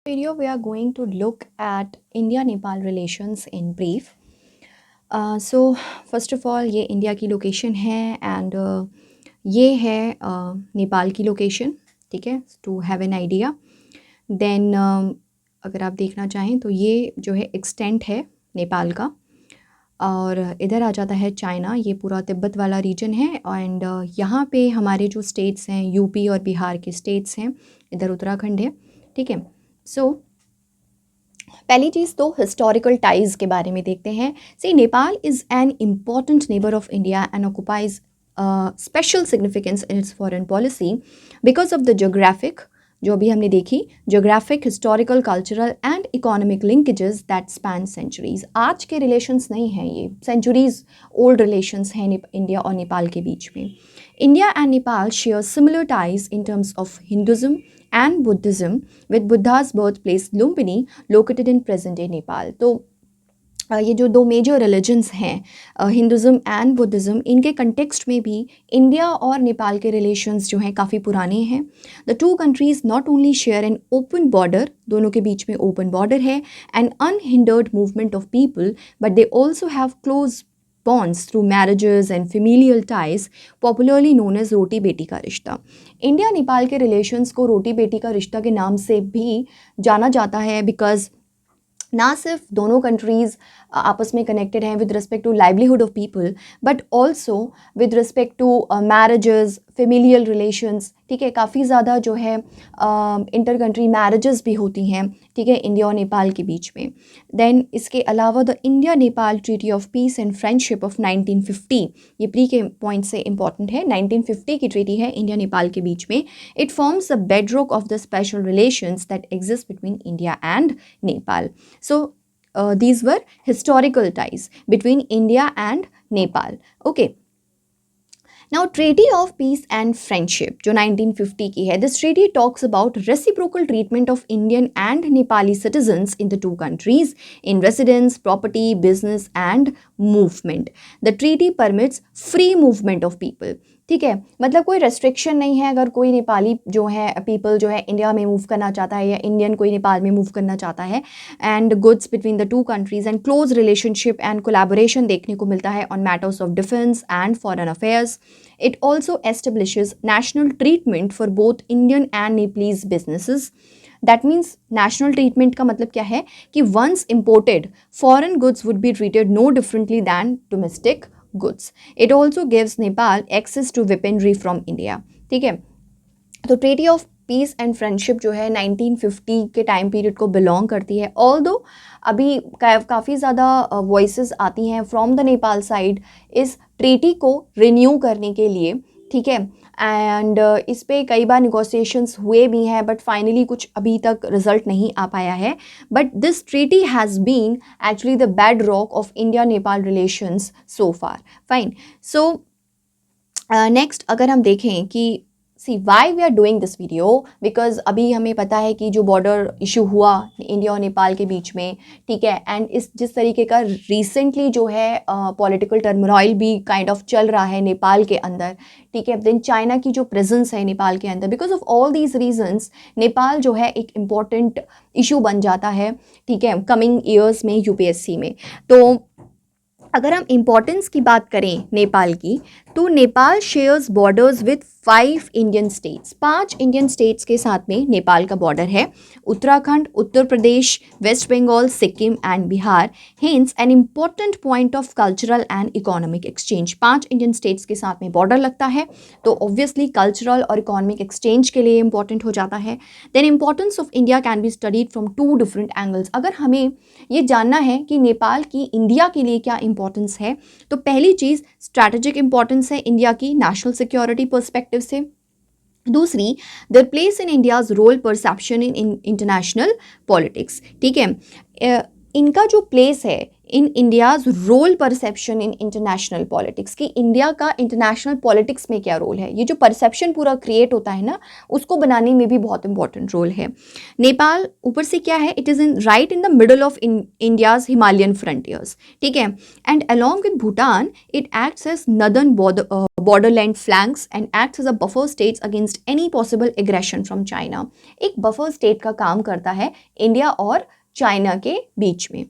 Video we are going to look at India-Nepal relations in brief. So first of all ये India की location है and ये है नेपाल की लोकेशन, ठीक है, to have an idea. Then अगर आप देखना चाहें तो ये जो है एक्सटेंट है नेपाल का, और इधर आ जाता है चाइना, ये पूरा तिब्बत वाला रीजन है. एंड यहाँ पे हमारे जो स्टेट्स हैं यूपी और बिहार के स्टेट्स हैं, इधर उत्तराखंड है, ठीक है. सो पहली चीज़ तो हिस्टोरिकल टाइज़ के बारे में देखते हैं. See Nepal is an important neighbour of India and occupies special significance in its foreign policy because of the geographic, जो अभी हमने देखी, geographic, historical, cultural and economic linkages that span centuries. आज के रिलेशंस नहीं हैं, ये सेंचुरीज ओल्ड रिलेशंस हैं इंडिया और नेपाल के बीच में. India and Nepal share similar ties in terms of Hinduism and Buddhism, with Buddha's birthplace Lumbini located in present day Nepal. तो ये जो दो मेजर रिलीजन्स हैं हिंदुज़म एंड बुद्धिज़्म, इनके कंटेक्स्ट में भी इंडिया और नेपाल के रिलेशंस जो हैं काफ़ी पुराने हैं. The two countries not only share an open border, दोनों के बीच में ओपन बॉर्डर है, and unhindered movement of people, but they also have close bonds through marriages and familial ties, popularly known as रोटी बेटी का रिश्ता. इंडिया नेपाल के relations को रोटी बेटी का रिश्ता के नाम से भी जाना जाता है बिकॉज ना सिर्फ दोनों कंट्रीज़ आपस में कनेक्टेड हैं with respect to livelihood of people, but also with respect to marriages, familial relations, ठीक है. काफ़ी ज़्यादा जो है इंटर कंट्री मैरिजेस भी होती हैं, ठीक है, इंडिया और नेपाल के बीच में. देन इसके अलावा the India Nepal treaty of peace and friendship of 1950, ये प्री के पॉइंट से इंपॉर्टेंट है. 1950 की ट्रीटी है इंडिया नेपाल के बीच में. It forms the bedrock of the special relations that exist between India and Nepal. So these were historical ties between India and Nepal. Okay. Now, Treaty of Peace and Friendship, जो 1950 की है. This treaty talks about reciprocal treatment of Indian and Nepali citizens in the two countries in residence, property, business and movement. The treaty permits free movement of people. ठीक है, मतलब कोई restriction नहीं है. अगर कोई नेपाली जो है पीपल जो है इंडिया में मूव करना चाहता है या इंडियन कोई नेपाल में मूव करना चाहता है, and goods between the two countries and close relationship and collaboration देखने को मिलता है on matters of defence and foreign affairs. It also establishes national treatment for both Indian and Nepalese businesses. That means national treatment का मतलब क्या है कि once imported foreign goods would be treated no differently than domestic goods. It also gives Nepal access to weaponry from India. ठीक है, तो treaty of peace and friendship जो है 1950 के टाइम पीरियड को बिलोंग करती है. ऑल्दो अभी काफ़ी ज़्यादा वॉइसेस आती हैं फ्रॉम द नेपाल साइड इस ट्रीटी को रिन्यू करने के लिए, ठीक है, एंड इस पे कई बार निगोसिएशंस हुए भी हैं, बट फाइनली कुछ अभी तक रिजल्ट नहीं आ पाया है. But this treaty has been actually the bedrock of India Nepal relations so far. Fine. So next अगर हम देखें कि see why we are doing this video, because अभी हमें पता है कि जो बॉर्डर इशू हुआ इंडिया और नेपाल के बीच में, ठीक है, एंड इस जिस तरीके का रिसेंटली जो है पॉलिटिकल टर्मोइल भी काइंड ऑफ चल रहा है नेपाल के अंदर, ठीक है. देन चाइना की जो प्रेजेंस है नेपाल के अंदर, because of all these reasons Nepal जो है एक इम्पॉर्टेंट इशू बन जाता है, ठीक है, कमिंग ईयर्स में यूपीएससी में. तो अगर हम इम्पोर्टेंस की बात करें नेपाल की, तो Nepal shares borders with 5 Indian states. 5 Indian states के साथ में नेपाल का बॉर्डर है. Uttarakhand, Uttar Pradesh, West Bengal, Sikkim and Bihar. Hence an important point of cultural and economic exchange. 5 Indian states के साथ में बॉर्डर लगता है, तो ऑब्वियसली कल्चरल और इकोनॉमिक एक्सचेंज के लिए इंपॉर्टेंट हो जाता है. Then importance of India can be studied from 2 different angles. अगर हमें ये जानना है कि नेपाल की इंडिया के लिए क्या इंपॉर्टेंस है, तो पहली चीज़ स्ट्रैटेजिक इंपॉर्टेंस है इंडिया की नेशनल सिक्योरिटी पर्सपेक्टिव से. दूसरी, the place in India's role perception in international politics. ठीक है, इनका जो प्लेस है in India's role perception in international politics, कि इंडिया का इंटरनेशनल पॉलिटिक्स में क्या रोल है, ये जो परसेप्शन पूरा क्रिएट होता है ना, उसको बनाने में भी बहुत इंपॉर्टेंट रोल है। नेपाल ऊपर से क्या है, it is in right in the middle of India's Himalayan frontiers, ठीक है, and along with Bhutan it acts as northern borderland flanks and acts as a buffer states against any possible aggression from China। एक buffer state का काम करता है India और China के बीच में।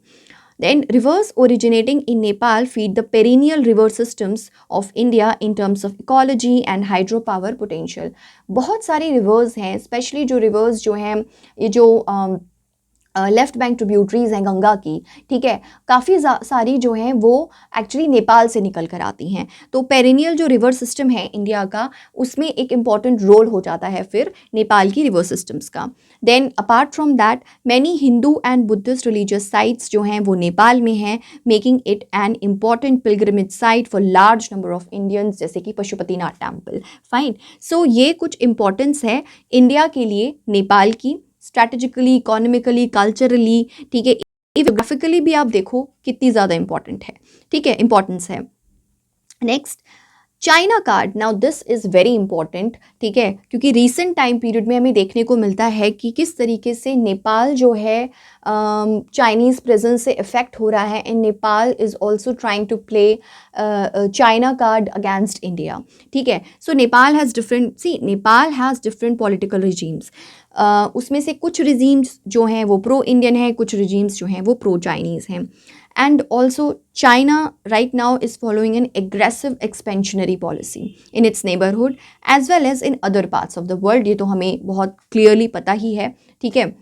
Then rivers originating in Nepal feed the perennial river systems of India in terms of ecology and hydropower potential। बहुत सारी rivers हैं, स्पेशली जो rivers जो हैं, ये जो लेफ्ट बैंक ट्रिब्यूटरीज हैं गंगा की, ठीक है, काफ़ी सारी जो हैं वो एक्चुअली नेपाल से निकल कर आती हैं। तो पेरिनियल जो रिवर सिस्टम है इंडिया का, उसमें एक इम्पॉर्टेंट रोल हो जाता है फिर नेपाल की रिवर सिस्टम्स का। Then apart from that many Hindu and Buddhist religious sites जो हैं वो नेपाल में हैं, making it an important pilgrimage site for large number of Indians, जैसे कि पशुपतिनाथ टेम्पल। फाइन, सो ये कुछ इंपॉर्टेंस है इंडिया के लिए नेपाल की, स्ट्रैटेजिकली, इकोनॉमिकली, कल्चरली, ठीक है, जियोग्राफिकली भी आप देखो कितनी ज़्यादा इंपॉर्टेंट है, ठीक है, इंपॉर्टेंस है। Next, China card. Now this is very important, ठीक है, क्योंकि रीसेंट टाइम पीरियड में हमें देखने को मिलता है कि किस तरीके से नेपाल जो है चाइनीज़ प्रेजेंस से इफेक्ट हो रहा है, and Nepal is also trying to play China card against India, ठीक है। So Nepal has different political regimes. उसमें से कुछ रिजीम्स जो हैं वो प्रो इंडियन हैं, कुछ रिजीम्स जो हैं वो प्रो चाइनीज़ हैं। And also China right now is following an aggressive expansionary policy in its neighborhood as well as in other parts of the world। ये तो हमें बहुत clearly पता ही है, ठीक है।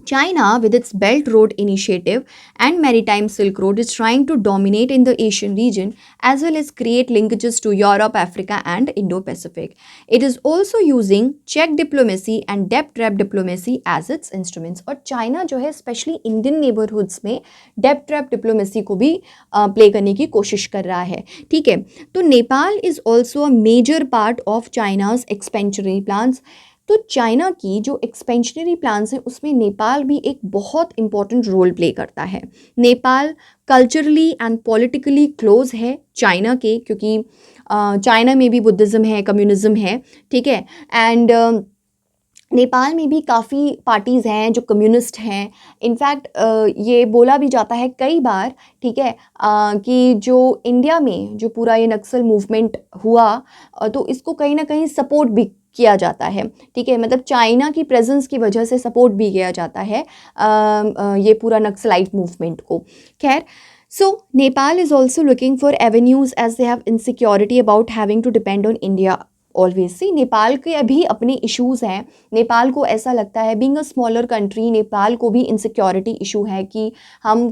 China, with its Belt Road Initiative and Maritime Silk Road, is trying to dominate in the Asian region as well as create linkages to Europe, Africa, and Indo-Pacific. It is also using check diplomacy and debt trap diplomacy as its instruments। और China जो है specially Indian neighbourhoods में Depp trap diplomacy को भी play करने की कोशिश कर रहा है, ठीक है। तो Nepal is also a major part of China's expansionary plans. तो चाइना की जो एक्सपेंशनरी प्लान्स हैं उसमें नेपाल भी एक बहुत इंपॉर्टेंट रोल प्ले करता है। Nepal culturally and politically close है चाइना के, क्योंकि चाइना में भी बुद्धिज़्म है, कम्युनिज़्म है, ठीक है, एंड नेपाल में भी काफ़ी पार्टीज़ हैं जो कम्युनिस्ट हैं। इनफैक्ट ये बोला भी जाता है कई बार, ठीक है, कि जो इंडिया में जो पूरा ये नक्सल मूवमेंट हुआ, तो इसको कहीं ना कहीं सपोर्ट भी किया जाता है, ठीक है, मतलब चाइना की प्रेजेंस की वजह से सपोर्ट भी किया जाता है ये पूरा नक्सलाइट मूवमेंट को। खैर, so Nepal is also looking for avenues as they have insecurity about having to depend on India always. See Nepal के अभी अपने इश्यूज़ हैं, नेपाल को ऐसा लगता है being a smaller country, Nepal को भी इनसिक्योरिटी इशू है कि हम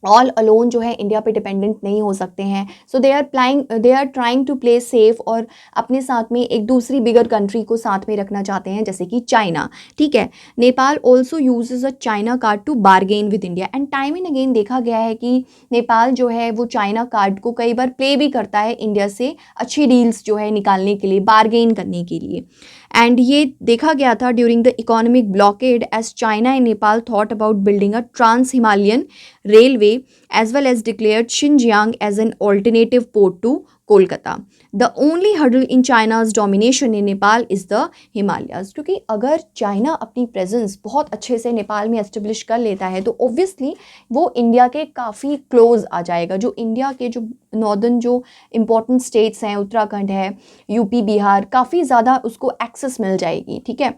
ऑल अलोन जो है इंडिया पे डिपेंडेंट नहीं हो सकते हैं। So they are trying to play safe, और अपने साथ में एक दूसरी बिगर कंट्री को साथ में रखना चाहते हैं, जैसे कि चाइना, ठीक है। Nepal also uses a China card to bargain with India, and time and again देखा गया है कि नेपाल जो है वो चाइना कार्ड को कई बार प्ले भी करता है इंडिया से अच्छी डील्स जो है निकालने के लिए, बारगेन करने के लिए। एंड ये देखा गया था during the economic blockade as China and Nepal thought about building a trans Himalayan railway as well as declared Xinjiang as an alternative port to Kolkata। The only hurdle in China's domination in Nepal is the Himalayas। क्योंकि अगर China अपनी presence बहुत अच्छे से नेपाल में establish कर लेता है तो ऑब्वियसली वो इंडिया के काफ़ी क्लोज आ जाएगा। जो इंडिया के जो नॉर्दर्न जो इम्पोर्टेंट स्टेट्स हैं, उत्तराखंड है, यूपी, बिहार, काफ़ी ज़्यादा उसको एक्सेस मिल जाएगी, ठीक है।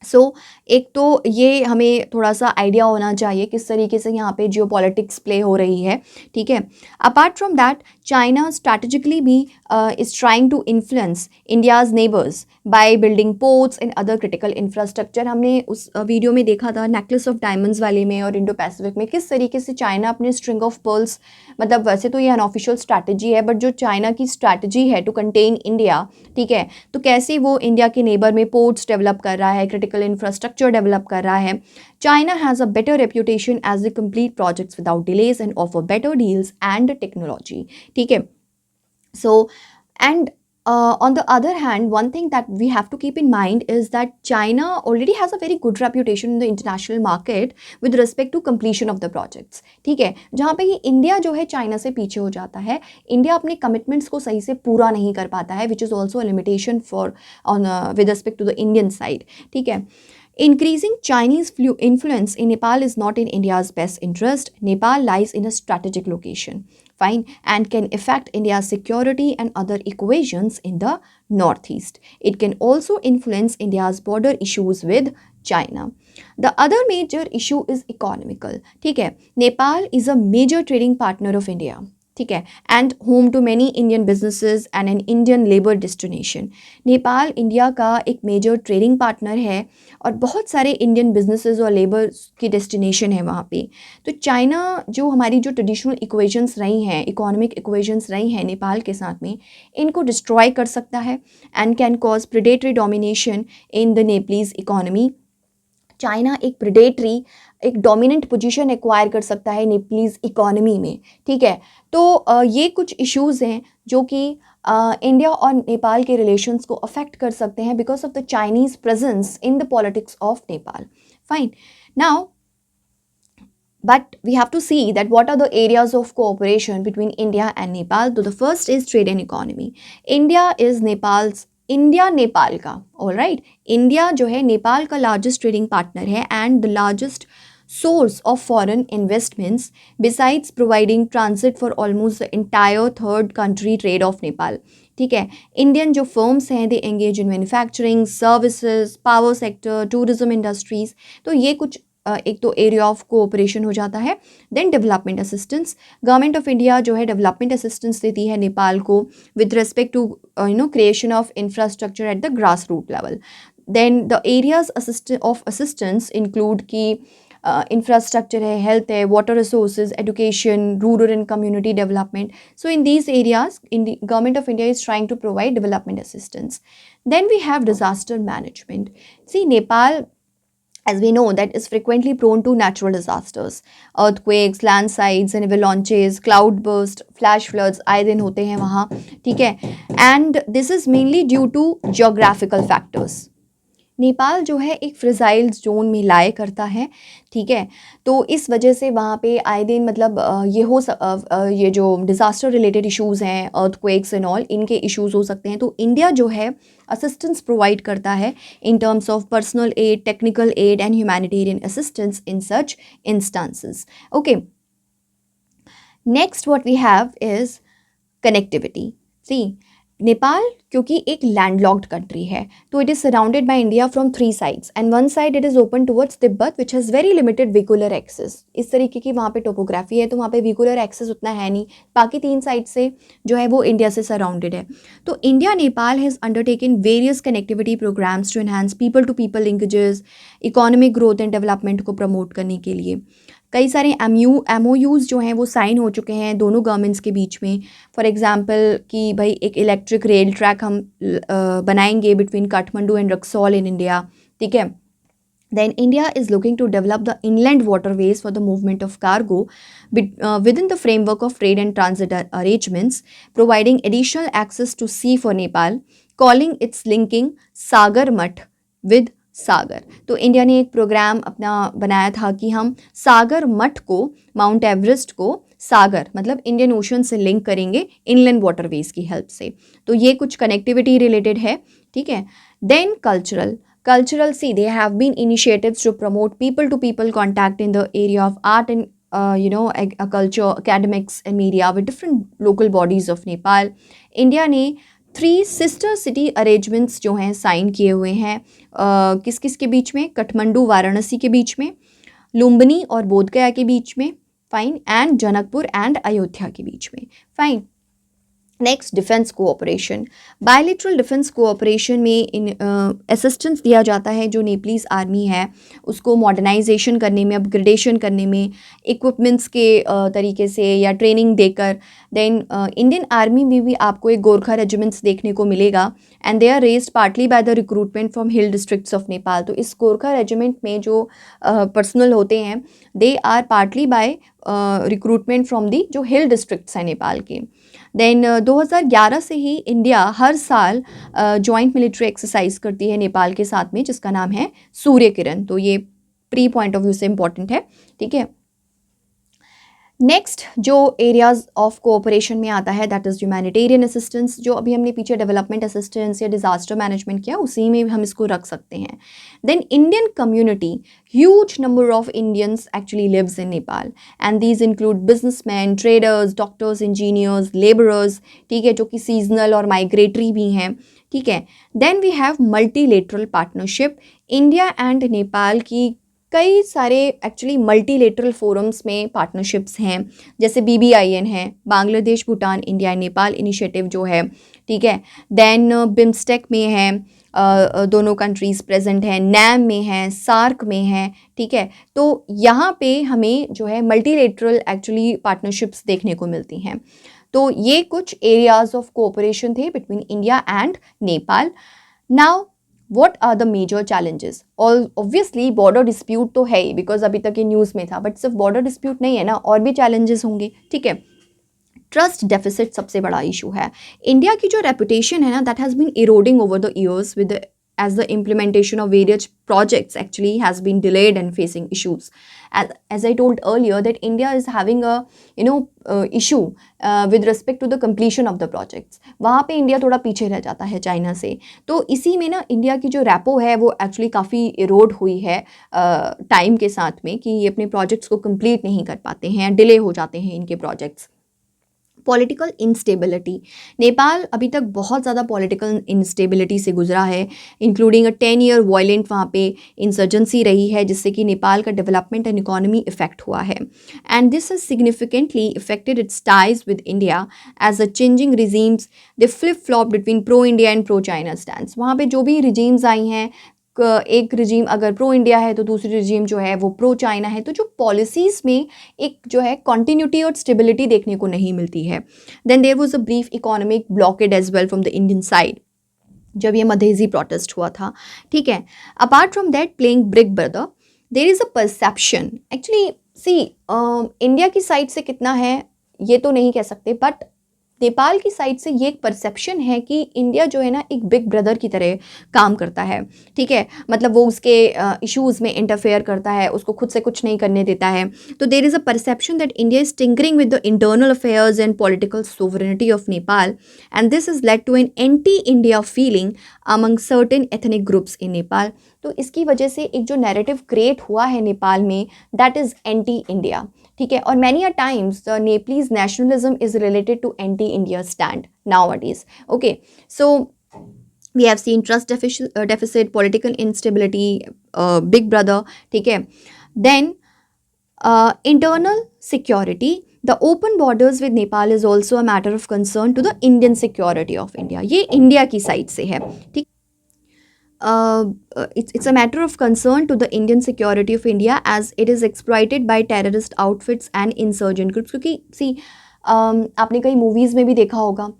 सो एक तो ये हमें थोड़ा सा आइडिया होना चाहिए किस तरीके से यहाँ पे जियो पॉलिटिक्स प्ले हो रही है, ठीक है। Apart from that China strategically भी is trying to influence India's neighbours by building ports and other critical infrastructure. हमने उस वीडियो में देखा था नेकलेस ऑफ डायमंड्स वाले में और इंडो पैसिफिक में किस तरीके से चाइना अपने स्ट्रिंग ऑफ पर्ल्स, मतलब वैसे तो ये अनऑफिशियल स्ट्रैटेजी है, बट जो चाइना की स्ट्रैटेजी है टू कंटेन इंडिया, ठीक है, तो कैसे वो इंडिया के नेबर में पोर्ट्स डेवलप कर रहा है, क्रिटिकल इंफ्रास्ट्रक्चर डेवलप कर रहा है। China has a better reputation as a complete projects without delays and offer better deals and technology, ठीक है। So and On the other hand, one thing that we have to keep in mind is that China already has a very good reputation in the international market with respect to completion of the projects. ठीक है, जहाँ पे ये India जो है China से पीछे हो जाता है, इंडिया अपने कमिटमेंट्स को सही से पूरा नहीं कर पाता है, which is also a limitation for on with respect to the Indian side. ठीक है. Increasing Chinese influence in Nepal is not in India's best interest. Nepal lies in a strategic location, fine, and can affect India's security and other equations in the northeast. It can also influence India's border issues with China. The other major issue is economical. ठीक है, Nepal is a major trading partner of India. ठीक है, and home to many Indian businesses and an Indian labour destination. Nepal India का एक major trading partner है और बहुत सारे इंडियन बिजनेसेस और लेबर की डेस्टिनेशन है वहाँ पे. तो चाइना जो हमारी जो ट्रेडिशनल इक्वेशंस रही हैं, इकोनॉमिक इक्वेशंस रही हैं नेपाल के साथ में, इनको डिस्ट्रॉय कर सकता है and can cause predatory domination in the Nepalese economy. China एक डोमिनेंट पोजीशन एक्वायर कर सकता है नेपालीज इकोनॉमी में. ठीक है, तो ये कुछ इश्यूज़ हैं जो कि इंडिया और नेपाल के रिलेशंस को अफेक्ट कर सकते हैं because of the Chinese presence in the politics of Nepal. Fine. Now but we have to see that what are the areas of cooperation between India and Nepal. So the first is trade and economy. India Nepal का, all right, India जो है नेपाल का largest trading partner है and the largest source of foreign investments besides providing transit for almost the entire third country trade of Nepal. ठीक है, Indian जो firms हैं they engage in manufacturing, services, power sector, tourism industries. तो ये कुछ एक तो एरिया ऑफ कोऑपरेशन हो जाता है. Then development assistance. Government of India जो है डेवलपमेंट असिस्टेंस देती है नेपाल को with respect to creation of infrastructure at the grass root level. Then the areas of assistance include की इंफ्रास्ट्रक्चर है, हेल्थ है, water resources, education, rural and community development. So in these areas government of India is trying to provide development assistance. Then we have disaster management. See Nepal, as we know, that is frequently prone to natural disasters, earthquakes, landslides and avalanches, cloud burst, flash floods आए दिन होते हैं वहाँ. ठीक है, and this is mainly due to geographical factors. Nepal जो है एक फ्रिजाइल जोन में लाए करता है. ठीक है, तो इस वजह से वहाँ पे आए दिन मतलब ये जो डिज़ास्टर रिलेटेड इश्यूज़ हैं, अर्थक्वेक्स एंड ऑल, इनके इश्यूज़ हो सकते हैं. तो इंडिया जो है असिस्टेंस प्रोवाइड करता है in terms of personal aid, technical aid and humanitarian assistance in such instances. Okay, next what we have is connectivity. See, Nepal क्योंकि एक लैंडलॉक्ड कंट्री है, तो it is surrounded by India from 3 sides and one side it is open towards Tibet which has very limited vehicular access. इस तरीके की वहाँ पे topography है, तो वहाँ पे व्हीकुलर एक्सेस उतना है नहीं. बाकी 3 साइड से जो है वो इंडिया से सराउंडेड है. तो India Nepal has undertaken various connectivity programs to enhance people to people linkages, economic growth and development को प्रमोट करने के लिए. कई सारे MOUs जो हैं वो साइन हो चुके हैं दोनों गवर्नमेंट्स के बीच में. फॉर एग्जांपल कि भाई एक इलेक्ट्रिक रेल ट्रैक हम बनाएंगे between Kathmandu and Raxaul in India. ठीक है, then India is looking to develop the inland waterways for the movement of cargo within the framework of trade and transit arrangements, providing additional access to sea for Nepal, calling its linking Sagar Math with सागर. तो India ने एक programme अपना बनाया था कि हम सागर मठ को, माउंट एवरेस्ट को सागर मतलब इंडियन ओशन से लिंक करेंगे इनलैंड वाटरवेज की हेल्प से. तो ये कुछ कनेक्टिविटी रिलेटेड है. ठीक है, then cultural, see, they have been initiatives to promote people to people contact in the area of art and culture, academics and media with different local bodies of Nepal. India ने 3 sister city arrangements जो हैं sign किए हुए हैं. किस किस के बीच में? काठमांडू वाराणसी के बीच में, लुम्बिनी और बोधगया के बीच में, fine, and Janakpur and Ayodhya के बीच में. Fine. Next, defence cooperation. Bilateral defence cooperation में इन असिस्टेंस दिया जाता है जो नेपालीज आर्मी है उसको मॉडर्नाइजेशन करने में, अपग्रेडेशन करने में, इक्विपमेंट्स के तरीके से या ट्रेनिंग देकर. देन इंडियन आर्मी में भी आपको एक गोरखा रेजिमेंट्स देखने को मिलेगा and they are raised partly by the recruitment from hill districts of Nepal. तो इस गोरखा रेजिमेंट में जो पर्सनल होते हैं they are partly by recruitment from the जो हिल डिस्ट्रिक्ट्स हैं नेपाल के। देन 2011 से ही इंडिया हर साल जॉइंट मिलिट्री एक्सरसाइज करती है नेपाल के साथ में, जिसका नाम है सूर्य किरण। तो ये प्री पॉइंट ऑफ व्यू से इंपॉर्टेंट है, ठीक है। नेक्स्ट जो एरियाज ऑफ कोऑपरेशन में आता है दैट इज़ ह्यूमैनिटेरियन असिस्टेंस। जो अभी हमने पीछे डेवलपमेंट असिस्टेंस या डिजास्टर मैनेजमेंट किया, उसी में हम इसको रख सकते हैं। Then Indian community, huge number of Indians actually lives in Nepal and these include businessman, traders, doctors, engineers, labourers, ठीक है, जो कि सीजनल और माइग्रेटरी भी हैं, ठीक है। Then we have multilateral partnership. India and Nepal की कई सारे एक्चुअली मल्टीलेटरल फोरम्स में पार्टनरशिप्स हैं, जैसे BBIN है, बांग्लादेश भूटान इंडिया नेपाल इनिशिएटिव जो है, ठीक है। देन बिम्स्टेक में है, दोनों कंट्रीज़ प्रेजेंट हैं, नैम में है, सार्क में है, ठीक है। तो यहाँ पे हमें जो है मल्टीलेटरल एक्चुअली पार्टनरशिप्स देखने को मिलती हैं। तो ये कुछ एरियाज ऑफ कोऑपरेशन थे between India and Nepal. Now what are the major challenges? Obviously border dispute तो है ही, बिकॉज अभी तक ये न्यूज़ में था, बट सिर्फ बॉर्डर डिस्प्यूट नहीं है ना, और भी चैलेंजेस होंगे, ठीक है। ट्रस्ट डेफिसिट सबसे बड़ा इशू है। इंडिया की जो रेपुटेशन है ना, that has been eroding over the years with as the implementation of various projects actually has been delayed and facing issues. As I told earlier that India is having a issue with respect to the completion of the projects. वहाँ पे India थोड़ा पीछे रह जाता है China से। तो इसी में ना इंडिया की जो रेपो है वो एक्चुअली काफ़ी इरोड हुई है टाइम के साथ में, कि ये अपने प्रोजेक्ट्स को कंप्लीट नहीं कर पाते हैं, डिले हो जाते हैं इनके प्रोजेक्ट्स। पॉलिटिकल इंस्टेबिलिटी, नेपाल अभी तक बहुत ज़्यादा पॉलिटिकल इंस्टेबिलिटी से गुजरा है, इंक्लूडिंग अ 10 ईयर वायलेंट वहाँ पे इंसर्जेंसी रही है, जिससे कि नेपाल का डेवलपमेंट एंड इकोनॉमी इफेक्ट हुआ है। And this has significantly affected its ties with India as a changing regimes they flip flop between pro India and pro China stands. वहाँ पे जो भी रिजीम्स आई हैं, एक रिजीम अगर प्रो इंडिया है तो दूसरी रिजीम जो है वो प्रो चाइना है, तो जो पॉलिसीज़ में एक जो है कॉन्टिन्यूटी और स्टेबिलिटी देखने को नहीं मिलती है। Then there was a brief economic blockade as well from the Indian side, जब ये मधेसी प्रोटेस्ट हुआ था, ठीक है। Apart from that playing big brother, there is a perception actually, see India की साइड से कितना है ये तो नहीं कह सकते, बट नेपाल की साइड से ये एक परसेप्शन है कि इंडिया जो है ना एक बिग ब्रदर की तरह काम करता है, ठीक है। मतलब वो उसके इश्यूज़ में इंटरफेयर करता है, उसको खुद से कुछ नहीं करने देता है। तो there is a perception that India is tinkering with the internal affairs and political sovereignty of Nepal, and this is led to an anti India feeling among certain ethnic groups in Nepal. तो इसकी वजह से एक जो नैरेटिव क्रिएट हुआ है नेपाल में, that is anti India, ठीक है। और many a times the Nepalese nationalism is related to anti India stand nowadays, okay. So we have seen trust deficit, political instability, big brother, ठीक है। Then internal security, the open borders with Nepal is also a matter of concern to the Indian security of India. ये India की side से है, ठीक। It's a matter of concern to the Indian security of India as it is exploited by terrorist outfits and insurgent groups. क्योंकि see, आपने कई movies में भी देखा होगा,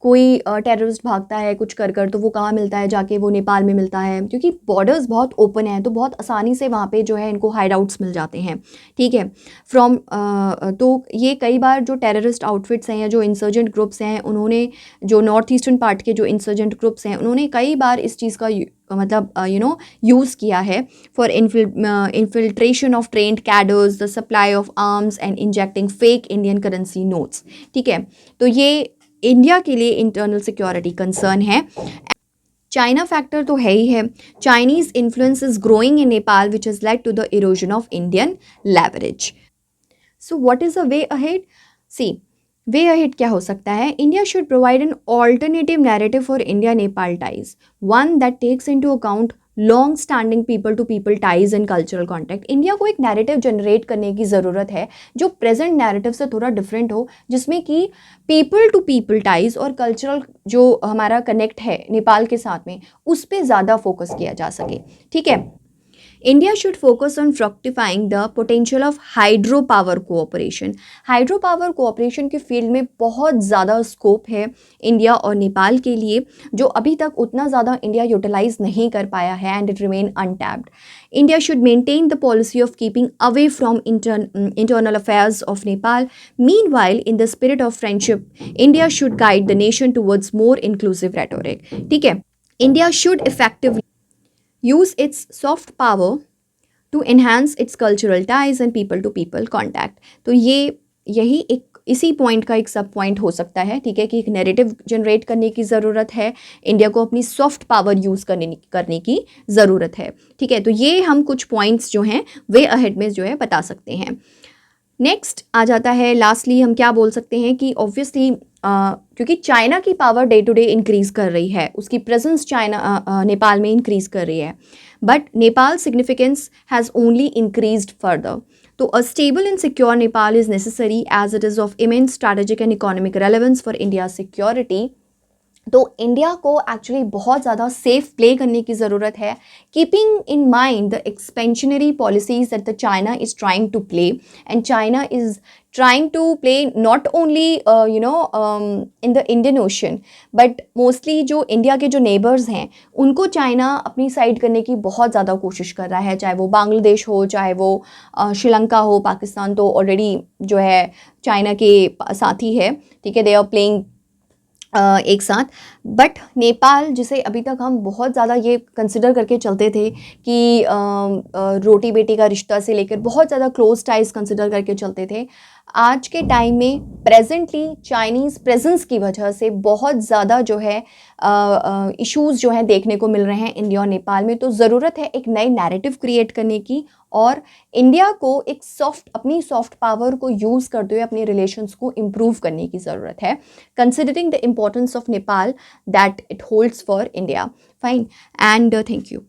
कोई टेररिस्ट भागता है कुछ कर कर, तो वो कहाँ मिलता है जाके, वो नेपाल में मिलता है, क्योंकि बॉर्डर्स बहुत ओपन हैं, तो बहुत आसानी से वहाँ पे जो है इनको हाइड आउट्स मिल जाते हैं, ठीक है। तो ये कई बार जो टेररिस्ट आउटफिट्स हैं या जो इंसर्जेंट ग्रुप्स हैं, उन्होंने जो नॉर्थ ईस्टर्न पार्ट के जो इंसर्जेंट ग्रुप्स हैं, उन्होंने कई बार इस चीज़ का मतलब यूज़ किया है for infiltration of trained cadres, the supply of arms and injecting fake Indian currency notes, ठीक है। तो ये इंडिया के लिए इंटरनल सिक्योरिटी कंसर्न है। चाइना फैक्टर तो है ही है। Chinese influence is growing in Nepal which is led to the erosion of Indian leverage. So what is a way ahead? See, way ahead क्या हो सकता है? India should provide an alternative narrative for India Nepal ties, one that takes into account long standing people to people ties and cultural contact. India को एक narrative generate करने की ज़रूरत है जो प्रेजेंट नैरेटिव से थोड़ा डिफरेंट हो, जिसमें कि पीपल टू पीपल टाइज और कल्चरल जो हमारा कनेक्ट है नेपाल के साथ में, उस पर ज़्यादा फोकस किया जा सके, ठीक है। India should focus on fructifying the potential of hydropower cooperation. Hydropower cooperation के फील्ड में बहुत ज़्यादा स्कोप है इंडिया और नेपाल के लिए, जो अभी तक उतना ज़्यादा इंडिया यूटिलाइज नहीं कर पाया है, and it remain untapped. India should maintain the policy of keeping away from internal affairs of Nepal. Meanwhile, in the spirit of friendship, India should guide the nation towards more inclusive rhetoric. ठीक है. India should effectively use its soft power to enhance its cultural ties and people to people contact. तो यही एक इसी point का एक सब point हो सकता है, ठीक है, कि एक नैरेटिव जनरेट करने की ज़रूरत है, इंडिया को अपनी सॉफ्ट पावर यूज़ करने की ज़रूरत है. ठीक है, तो ये हम कुछ पॉइंट्स जो हैं वे अहेड में जो है बता सकते हैं. नेक्स्ट आ जाता है, लास्टली हम क्या बोल सकते हैं कि ऑब्वियसली क्योंकि चाइना की power day to day increase कर रही है, उसकी प्रेजेंस चाइना नेपाल में इंक्रीज़ कर रही है, but Nepal significance has only increased further. So a stable and secure Nepal is necessary as it is of immense strategic and economic relevance for India security. तो India को एक्चुअली बहुत ज़्यादा सेफ प्ले करने की ज़रूरत है, keeping in mind the expansionary policies that the China is trying to play, and China is trying to play not only in the Indian Ocean, but mostly जो India के जो neighbours हैं उनको China अपनी साइड करने की बहुत ज़्यादा कोशिश कर रहा है, चाहे वो बांग्लादेश हो, चाहे वो श्रीलंका हो, पाकिस्तान तो ऑलरेडी जो है चाइना के साथ ही है, ठीक है, दे आर प्लेइंग एक साथ. बट नेपाल, जिसे अभी तक हम बहुत ज़्यादा ये कंसिडर करके चलते थे कि रोटी बेटी का रिश्ता से लेकर बहुत ज़्यादा क्लोज टाइज कंसिडर करके चलते थे, आज के टाइम में प्रेजेंटली चाइनीज़ प्रेजेंस की वजह से बहुत ज़्यादा जो है इश्यूज़ जो हैं देखने को मिल रहे हैं इंडिया और नेपाल में. तो ज़रूरत है एक नई नैरेटिव क्रिएट करने की, और इंडिया को एक अपनी सॉफ्ट पावर को यूज़ करते हुए अपने रिलेशंस को इम्प्रूव करने की ज़रूरत है, considering the importance of Nepal that it holds for India. Fine, and thank you.